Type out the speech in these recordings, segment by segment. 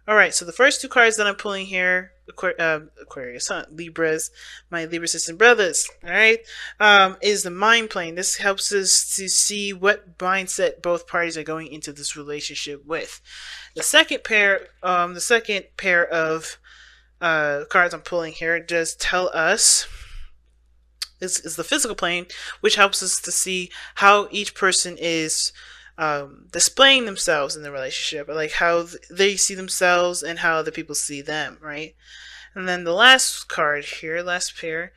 All right, so the first two cards that I'm pulling here, Aquarius, Libras, my Libra sisters and brothers. All right, is the mind plane. This helps us to see what mindset both parties are going into this relationship with. The second pair of cards I'm pulling here does tell us is the physical plane, which helps us to see how each person is displaying themselves in the relationship, like how they see themselves and how other people see them, right? And then the last card here, last pair,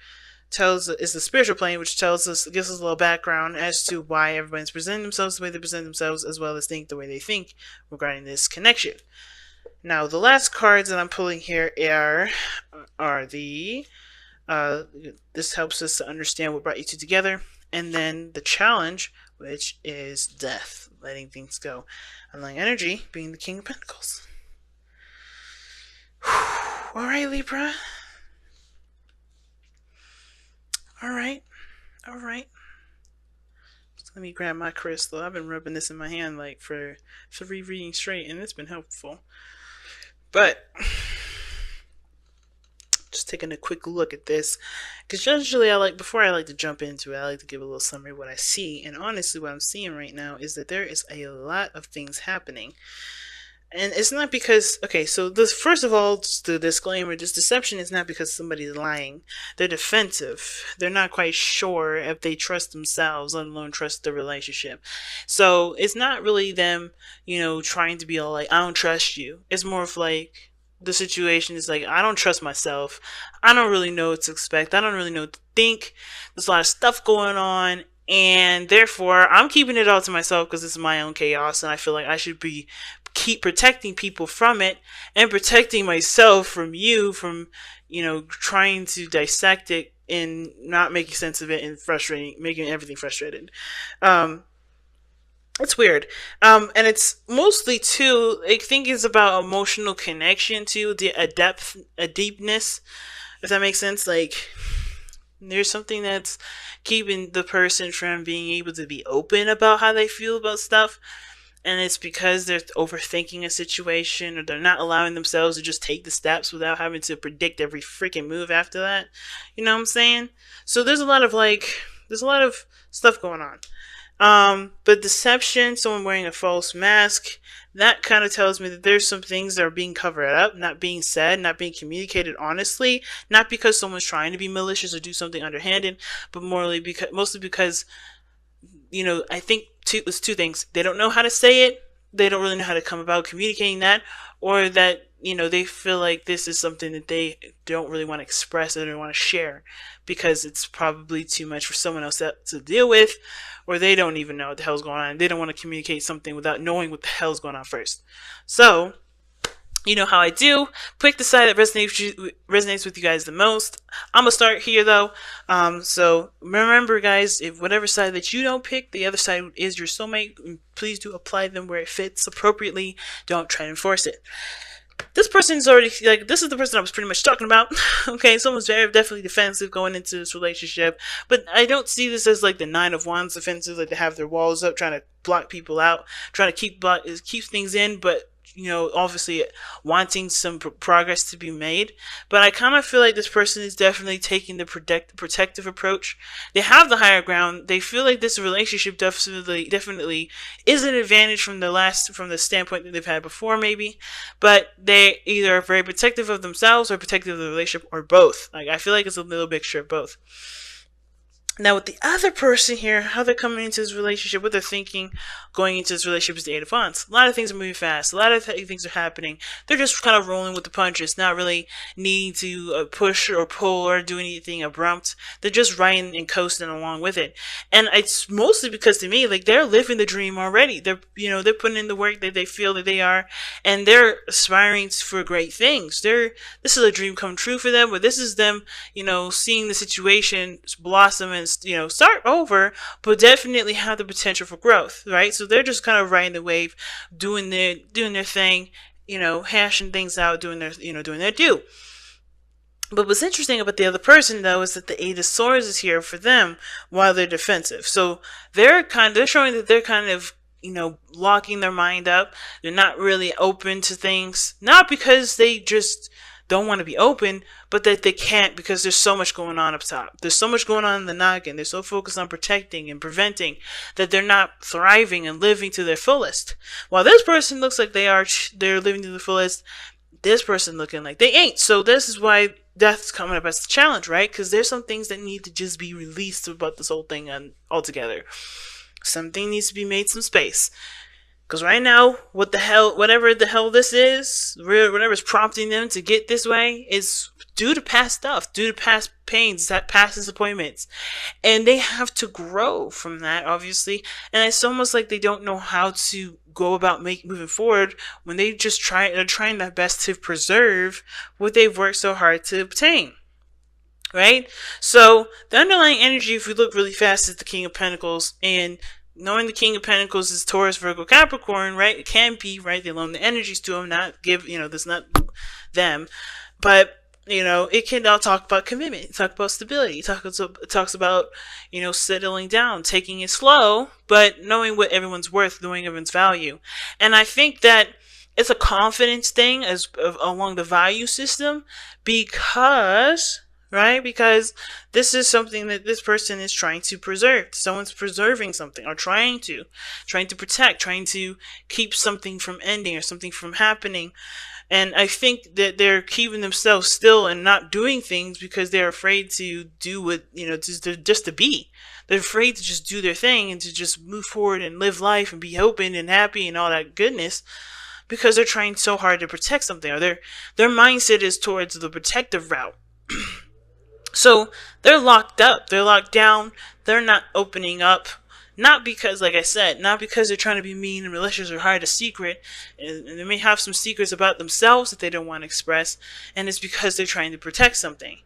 tells is the spiritual plane, which gives us a little background as to why everyone's presenting themselves the way they present themselves, as well as think the way they think regarding this connection. Now, the last cards that I'm pulling here are the this helps us to understand what brought you two together, and then the challenge, which is death, letting things go, allowing energy being the King of Pentacles. All right, Libra. All right, all right. Let me grab my crystal. I've been rubbing this in my hand like for 3 readings straight, and it's been helpful. But just taking a quick look at this, because usually before I like to jump into it, I like to give a little summary of what I see. And honestly, what I'm seeing right now is that there is a lot of things happening. And it's not because, okay, so this, first of all, just the disclaimer, this deception is not because somebody's lying. They're defensive. They're not quite sure if they trust themselves, let alone trust the relationship. So it's not really them, trying to be all like, I don't trust you. It's more of like, the situation is like, I don't trust myself. I don't really know what to expect. I don't really know what to think. There's a lot of stuff going on. And therefore, I'm keeping it all to myself because it's my own chaos. And I feel like I should keep protecting people from it and protecting myself from you, from, trying to dissect it and not making sense of it and making everything frustrated. It's weird. And it's mostly too, I think it's about emotional connection to a deepness, if that makes sense. Like, there's something that's keeping the person from being able to be open about how they feel about stuff. And it's because they're overthinking a situation, or they're not allowing themselves to just take the steps without having to predict every freaking move after that. You know what I'm saying? So there's a lot of stuff going on. But deception, someone wearing a false mask, that kind of tells me that there's some things that are being covered up, not being said, not being communicated honestly, not because someone's trying to be malicious or do something underhanded, but mostly because, I think it's two things. They don't know how to say it. They don't really know how to come about communicating that, or that, they feel like this is something that they don't really want to express or don't want to share because it's probably too much for someone else to deal with, or they don't even know what the hell's going on. They don't want to communicate something without knowing what the hell's going on first. So, you know how I do. Pick the side that resonates with you guys the most. I'm gonna start here though. So remember, guys, if whatever side that you don't pick, the other side is your soulmate. Please do apply them where it fits appropriately. Don't try to enforce it. This person's already like, this is the person I was pretty much talking about. Okay, someone's very definitely defensive going into this relationship, but I don't see this as like the Nine of Wands defensive, like they have their walls up, trying to block people out, trying to keep things in, but obviously wanting some progress to be made. But I kind of feel like this person is definitely taking the protective approach. They have the higher ground. They feel like this relationship definitely is an advantage from the standpoint that they've had before, maybe. But they either are very protective of themselves or protective of the relationship, or both. Like, I feel like it's a little mixture of both. Now, with the other person here, how they're coming into this relationship, what they're thinking going into this relationship is the Eight of Wands. A lot of things are moving fast. A lot of things are happening. They're just kind of rolling with the punches, not really needing to push or pull or do anything abrupt. They're just riding and coasting along with it. And it's mostly because, to me, like, they're living the dream already. They're putting in the work that they feel that they are, and they're aspiring for great things. This is a dream come true for them, but this is them, seeing the situation blossom and start over, but definitely have the potential for growth, right? So they're just kind of riding the wave, doing their thing, hashing things out, doing their due. But what's interesting about the other person, though, is that the Eight of Swords is here for them while they're defensive. So they're showing that they're kind of locking their mind up. They're not really open to things, not because they just don't want to be open, but that they can't because there's so much going on up top. There's so much going on in the noggin. They're so focused on protecting and preventing that they're not thriving and living to their fullest. While this person looks like they're living to the fullest, this person looking like they ain't. So this is why that's coming up as the challenge, right? Because there's some things that need to just be released about this whole thing altogether. Something needs to be made some space. Because right now, whatever the hell this is, whatever's prompting them to get this way is due to past stuff, due to past pains, past disappointments. And they have to grow from that, obviously. And it's almost like they don't know how to go about moving forward when they're trying their best to preserve what they've worked so hard to obtain. Right? So the underlying energy, if we look really fast, is the King of Pentacles. And knowing the King of Pentacles is Taurus, Virgo, Capricorn, right? It can be, right? They loan the energies to them, that's not them. But, it can now talk about commitment, talk about stability, it talks about, settling down, taking it slow, but knowing what everyone's worth, knowing everyone's value. And I think that it's a confidence thing along the value system because this is something that this person is trying to preserve. Someone's preserving something or trying to protect, trying to keep something from ending or something from happening. And I think that they're keeping themselves still and not doing things because they're afraid to do what, just to be. They're afraid to just do their thing and to just move forward and live life and be open and happy and all that goodness because they're trying so hard to protect something, or their mindset is towards the protective route. So they're locked up, they're locked down, they're not opening up, not because, like I said, not because they're trying to be mean and malicious or hide a secret, and they may have some secrets about themselves that they don't want to express, and it's because they're trying to protect something,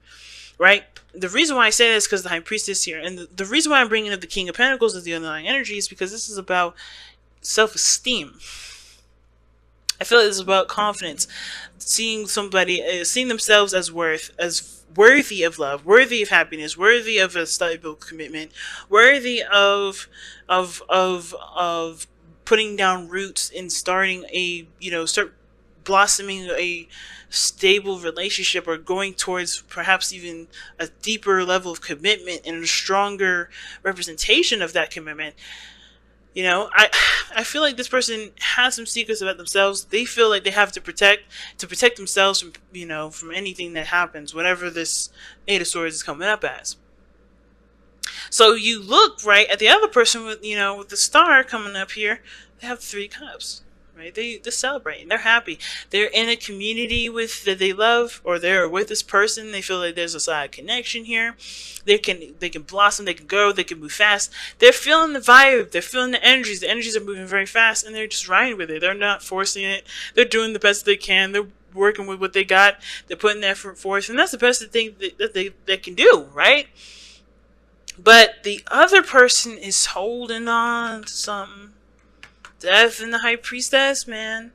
right? The reason why I say this is because the High Priestess here, and the reason why I'm bringing up the King of Pentacles as the underlying energy is because this is about self-esteem. I feel like this is about confidence, seeing themselves as worthy of love, worthy of happiness, worthy of a stable commitment, worthy of putting down roots and starting start blossoming a stable relationship, or going towards perhaps even a deeper level of commitment and a stronger representation of that commitment. I feel like this person has some secrets about themselves. They feel like they have to protect themselves from anything that happens, whatever this Eight of Swords is coming up as. So you look right at the other person with the Star coming up here. They have 3 cups. Right? They're celebrating. They're happy. They're in a community that they love, or they're with this person. They feel like there's a side connection here. They can blossom. They can grow. They can move fast. They're feeling the vibe. They're feeling the energies. The energies are moving very fast, and they're just riding with it. They're not forcing it. They're doing the best they can. They're working with what they got. They're putting the effort forth, and that's the best thing that they can do, right? But the other person is holding on to something. Death and the High Priestess, man.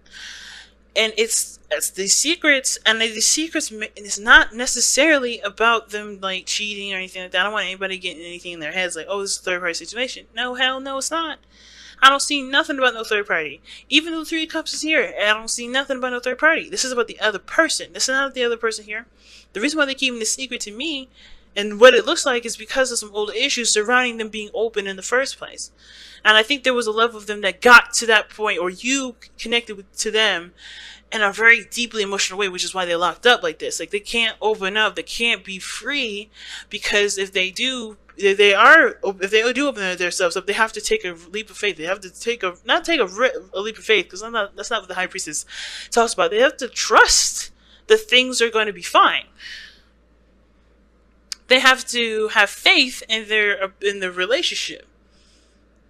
And it's the secrets, and the secrets, it's not necessarily about them like cheating or anything like that. I don't want anybody getting anything in their heads like, oh, this is a third party situation. No, hell no, it's not. I don't see nothing about no third party. Even though the 3 cups is here, I don't see nothing about no third party. This is about the other person. This is not the other person here. The reason why they're keeping this secret to me and what it looks like is because of some old issues surrounding them being open in the first place. And I think there was a level of them that got to that point, or you connected to them in a very deeply emotional way, which is why they're locked up like this. Like, they can't open up, they can't be free, because if they do open themselves up, they have to take a leap of faith. They have to not take a leap of faith, because that's not what the High Priestess talks about. They have to trust that things are going to be fine. They have to have faith in their relationship.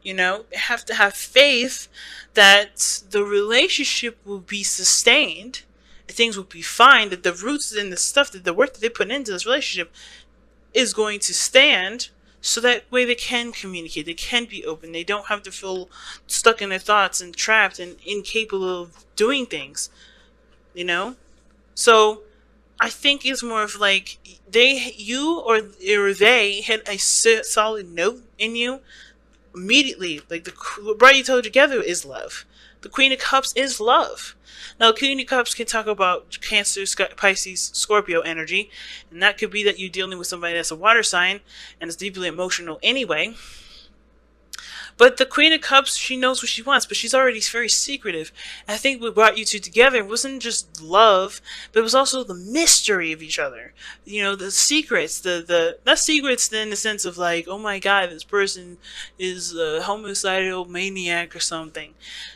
They have to have faith that the relationship will be sustained, things will be fine, that the roots and the work that they put into this relationship is going to stand, so that way they can communicate, they can be open, they don't have to feel stuck in their thoughts and trapped and incapable of doing things, So I think it's more of like you or they hit a solid note in you immediately, like what brought you two together is love. The Queen of Cups is love. Now, Queen of Cups can talk about Cancer, Pisces, Scorpio energy, and that could be that you're dealing with somebody that's a water sign and is deeply emotional anyway. But the Queen of Cups, she knows what she wants, but she's already very secretive. And I think what brought you two together wasn't just love, but it was also the mystery of each other. You know, the secrets, not secrets in the sense of like, oh my god, this person is a homicidal maniac or something.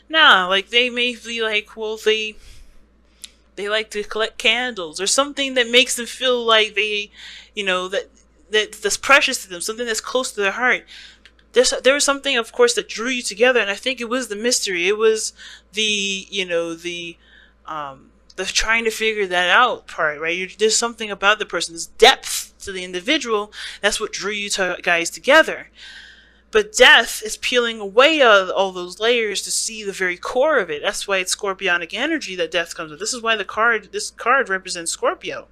Nah, like they may be like, well, they like to collect candles or something that makes them feel like they, that's precious to them, something that's close to their heart. There was something, of course, that drew you together, and I think it was the mystery. It was the trying to figure that out part, right? There's something about the person's depth to the individual. That's what drew you guys together. But death is peeling away all those layers to see the very core of it. That's why it's scorpionic energy that death comes with. This is why this card represents Scorpio.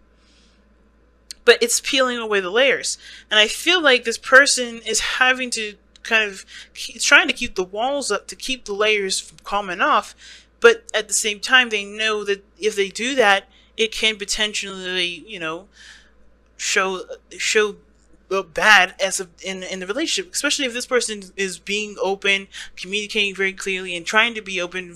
But it's peeling away the layers. And I feel like this person is having to trying to keep the walls up to keep the layers from coming off, but at the same time they know that if they do that, it can potentially, show bad in the relationship, especially if this person is being open, communicating very clearly, and trying to be open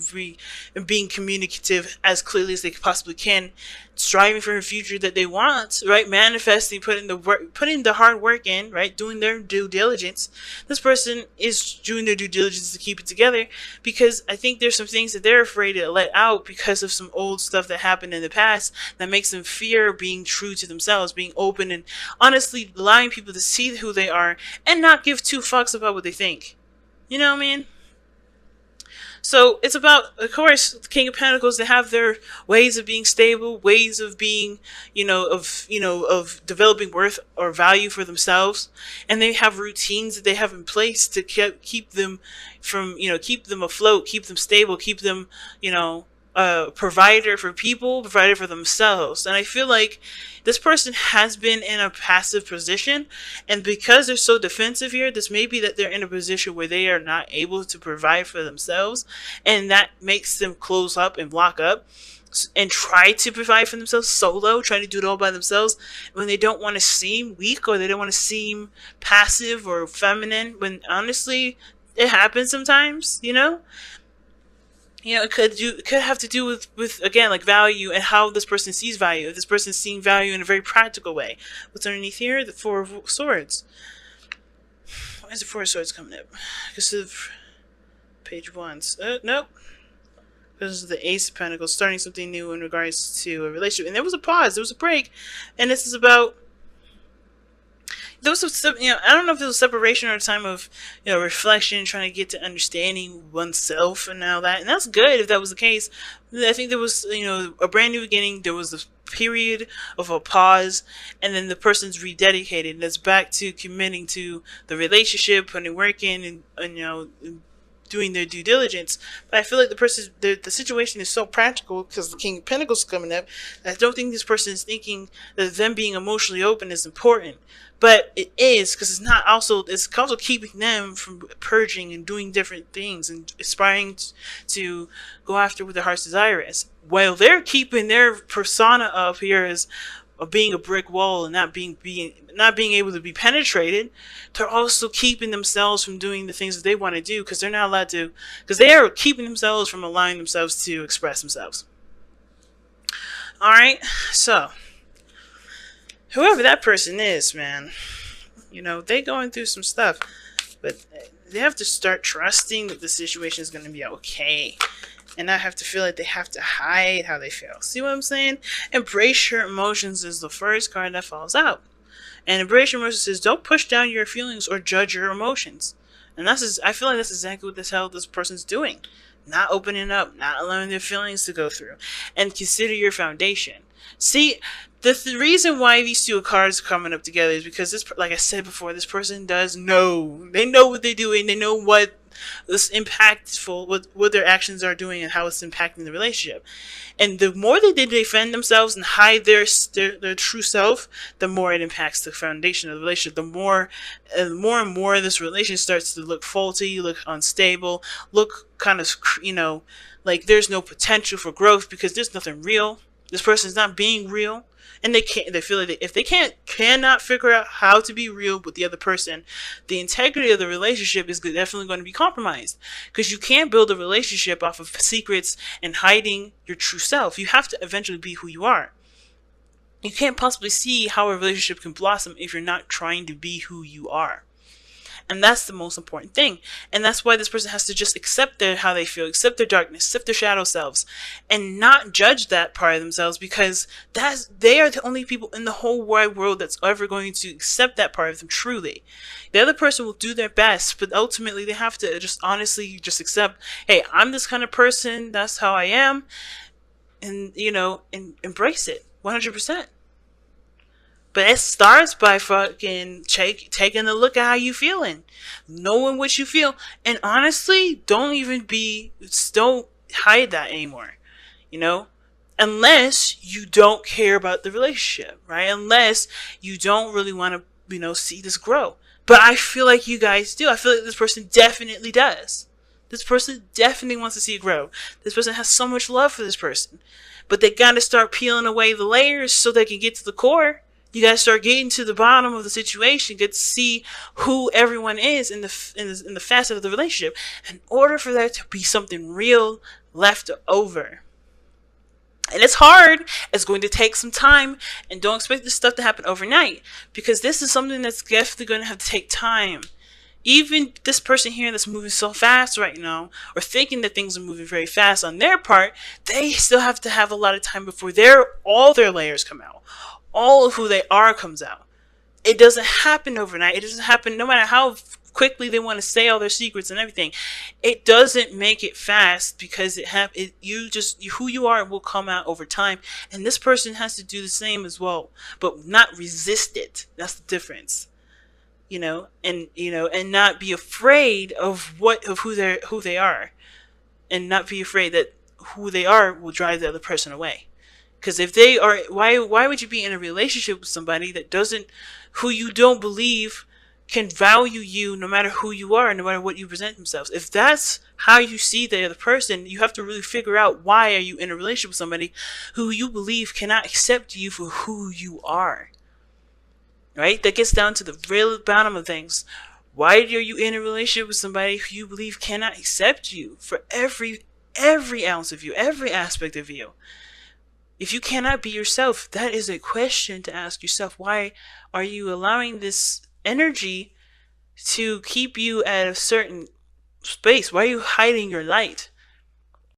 and being communicative as clearly as they possibly can, striving for a future that they want, right? Manifesting, putting the hard work in, right? Doing their due diligence. This person is doing their due diligence to keep it together, because I think there's some things that they're afraid to let out because of some old stuff that happened in the past that makes them fear being true to themselves, being open and honestly allowing people to see who they are and not give two fucks about what they think. You know what I mean? So it's about, of course, the King of Pentacles. They have their ways of being stable, ways of being, of developing worth or value for themselves, and they have routines that they have in place to keep them from, keep them afloat, keep them stable, keep them, provider for people, provider for themselves. And I feel like this person has been in a passive position, and because they're so defensive here, this may be that they're in a position where they are not able to provide for themselves, and that makes them close up and block up and try to provide for themselves solo, trying to do it all by themselves when they don't want to seem weak or they don't want to seem passive or feminine, when honestly it happens sometimes. It could have to do with again, like value and how this person sees value. If this person's seeing value in a very practical way. What's underneath here? The Four of Swords. Why is the Four of Swords coming up? Because of page 1. Nope. Because of the Ace of Pentacles, starting something new in regards to a relationship. And there was a pause. There was a break. And this is about... There was some, I don't know if it was separation or a time of, reflection, trying to get to understanding oneself and all that. And that's good if that was the case. I think there was, a brand new beginning. There was a period of a pause, and then the person's rededicated. And that's back to committing to the relationship, putting work in, and doing their due diligence. But I feel like the situation is so practical because the King of Pentacles is coming up. I don't think this person is thinking that them being emotionally open is important. But it is, because it's also keeping them from purging and doing different things and aspiring to go after what their heart's desire is. While they're keeping their persona up here as being a brick wall and not being able to be penetrated, they're also keeping themselves from doing the things that they want to do because they're not allowed to, because they are keeping themselves from allowing themselves to express themselves. Alright, so whoever that person is, man, they going through some stuff, but they have to start trusting that the situation is going to be okay and not have to feel like they have to hide how they feel. See what I'm saying? Embrace your emotions is the first card that falls out. And embrace your emotions says, don't push down your feelings or judge your emotions. And I feel like that's exactly what the hell this person's doing. Not opening up, not allowing their feelings to go through. And consider your foundation. See, the reason why these two cards are coming up together is because like I said before, this person does know. They know what they're doing. They know what it's impactful what their actions are doing and how it's impacting the relationship. And the more they defend themselves and hide their true self, the more it impacts the foundation of the relationship. The more and more this relationship starts to look faulty, look unstable, look kind of, like there's no potential for growth because there's nothing real. This person's not being real. And they feel like if they cannot figure out how to be real with the other person, the integrity of the relationship is definitely going to be compromised, because you can't build a relationship off of secrets and hiding your true self. You have to eventually be who you are. You can't possibly see how a relationship can blossom if you're not trying to be who you are. And that's the most important thing. And that's why this person has to just accept how they feel, accept their darkness, accept their shadow selves, and not judge that part of themselves, because they are the only people in the whole wide world that's ever going to accept that part of them truly. The other person will do their best, but ultimately they have to just honestly just accept, hey, I'm this kind of person, that's how I am, and, and embrace it 100%. But it starts by fucking taking a look at how you feeling, knowing what you feel, and honestly, don't hide that anymore, unless you don't care about the relationship, right? Unless you don't really want to, see this grow. But I feel like you guys do. I feel like this person definitely does. This person definitely wants to see it grow. This person has so much love for this person, but they gotta start peeling away the layers so they can get to the core. You guys start getting to the bottom of the situation, get to see who everyone is in the facet of the relationship, in order for there to be something real left over. And it's hard. It's going to take some time, and don't expect this stuff to happen overnight, because this is something that's definitely going to have to take time. Even this person here that's moving so fast right now, or thinking that things are moving very fast on their part, they still have to have a lot of time before all their layers come out. All of who they are comes out. It doesn't happen overnight. It doesn't happen no matter how quickly they want to say all their secrets and everything. It doesn't make it fast, because who you are will come out over time, and this person has to do the same as well, but not resist it. That's the difference. And not be afraid of who they are, and not be afraid that who they are will drive the other person away. Because if they are, why would you be in a relationship with somebody who you don't believe can value you, no matter who you are, no matter what you present themselves? If that's how you see the other person, you have to really figure out, why are you in a relationship with somebody who you believe cannot accept you for who you are? Right? That gets down to the real bottom of things. Why are you in a relationship with somebody who you believe cannot accept you for every ounce of you, every aspect of you? If you cannot be yourself, that is a question to ask yourself. Why are you allowing this energy to keep you at a certain space? Why are you hiding your light?